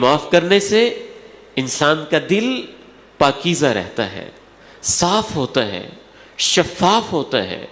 معاف کرنے سے انسان کا دل پاکیزہ رہتا ہے، صاف ہوتا ہے، شفاف ہوتا ہے.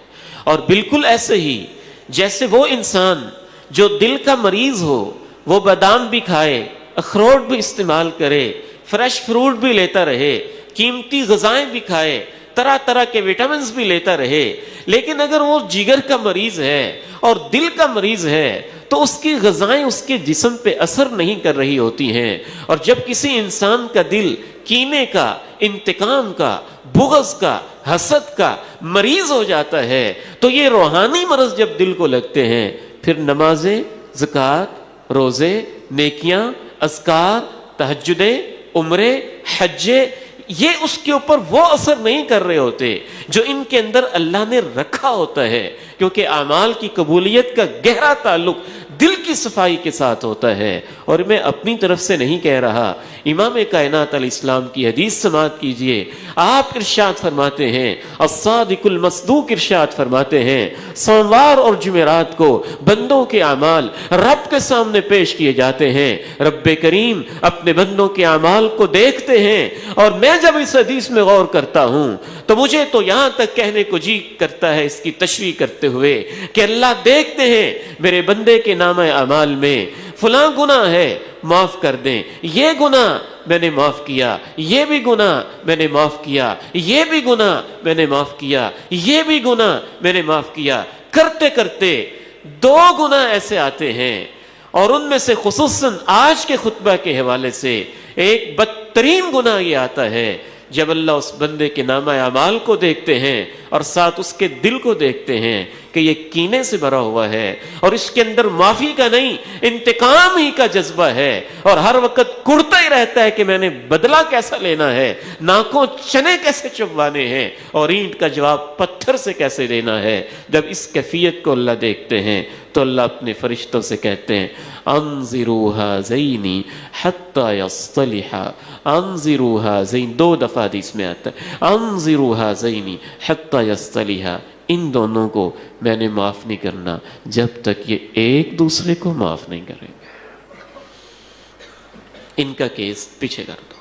اور بالکل ایسے ہی جیسے وہ انسان جو دل کا مریض ہو، وہ بادام بھی کھائے، اخروٹ بھی استعمال کرے، فریش فروٹ بھی لیتا رہے، قیمتی غذائیں بھی کھائے، طرح طرح کے وٹامنز بھی لیتا رہے، لیکن اگر وہ جگر کا مریض ہے اور دل کا مریض ہے تو اس کی غذائیں اس کے جسم پہ اثر نہیں کر رہی ہوتی ہیں. اور جب کسی انسان کا دل کینے کا، انتقام کا، بغض کا، حسد کا مریض ہو جاتا ہے تو یہ روحانی مرض جب دل کو لگتے ہیں، پھر نمازیں، زکوٰۃ، روزے، نیکیاں، اذکار، تہجدیں، عمرے، حجے، یہ اس کے اوپر وہ اثر نہیں کر رہے ہوتے جو ان کے اندر اللہ نے رکھا ہوتا ہے، کیونکہ اعمال کی قبولیت کا گہرا تعلق دل کی صفائی کے ساتھ ہوتا ہے. اور میں اپنی طرف سے نہیں کہہ رہا، امام کائنات علیہ السلام کی حدیث سماعت کیجئے. آپ ارشاد فرماتے ہیں، الصادق المصدوق ارشاد فرماتے ہیں، سوموار اور جمعرات کو بندوں کے اعمال رب کے سامنے پیش کیے جاتے ہیں. رب کریم اپنے بندوں کے اعمال کو دیکھتے ہیں، اور میں جب اس حدیث میں غور کرتا ہوں تو مجھے تو یہاں تک کہنے کو جی کرتا ہے اس کی تشریح کرتے ہوئے کہ اللہ دیکھتے ہیں میرے بندے کے نام اعمال میں فلاں گناہ ہے، معاف کر دیں، یہ گناہ میں نے معاف کیا، یہ بھی گناہ میں نے معاف کیا، یہ بھی گناہ میں نے معاف کیا، یہ بھی گناہ میں نے معاف کیا. کرتے کرتے 2 گناہ ایسے آتے ہیں، اور ان میں سے خصوصاً آج کے خطبہ کے حوالے سے ایک بدترین گناہ یہ آتا ہے جب اللہ اس بندے کے نامہ اعمال کو دیکھتے ہیں اور ساتھ اس کے دل کو دیکھتے ہیں کہ یہ کینے سے بھرا ہوا ہے، اور اس کے اندر معافی کا نہیں، انتقام ہی کا جذبہ ہے، اور ہر وقت کڑتا ہی رہتا ہے کہ میں نے بدلہ کیسا لینا ہے، ناکوں چنے کیسے چبوانے ہیں، اور اینٹ کا جواب پتھر سے کیسے دینا ہے. جب اس کیفیت کو اللہ دیکھتے ہیں تو اللہ اپنے فرشتوں سے کہتے ہیں، انظروا هذین حتی یصطلحا. انظروا هذین 2 دفعہ حدیث میں آتا ہے، انظروا هذین حتی یصطلحا. ان دونوں کو میں نے معاف نہیں کرنا جب تک یہ ایک دوسرے کو معاف نہیں کریں گے. ان کا کیس پیچھے کر دو،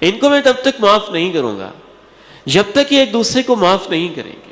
ان کو میں تب تک معاف نہیں کروں گا جب تک یہ ایک دوسرے کو معاف نہیں کریں گے.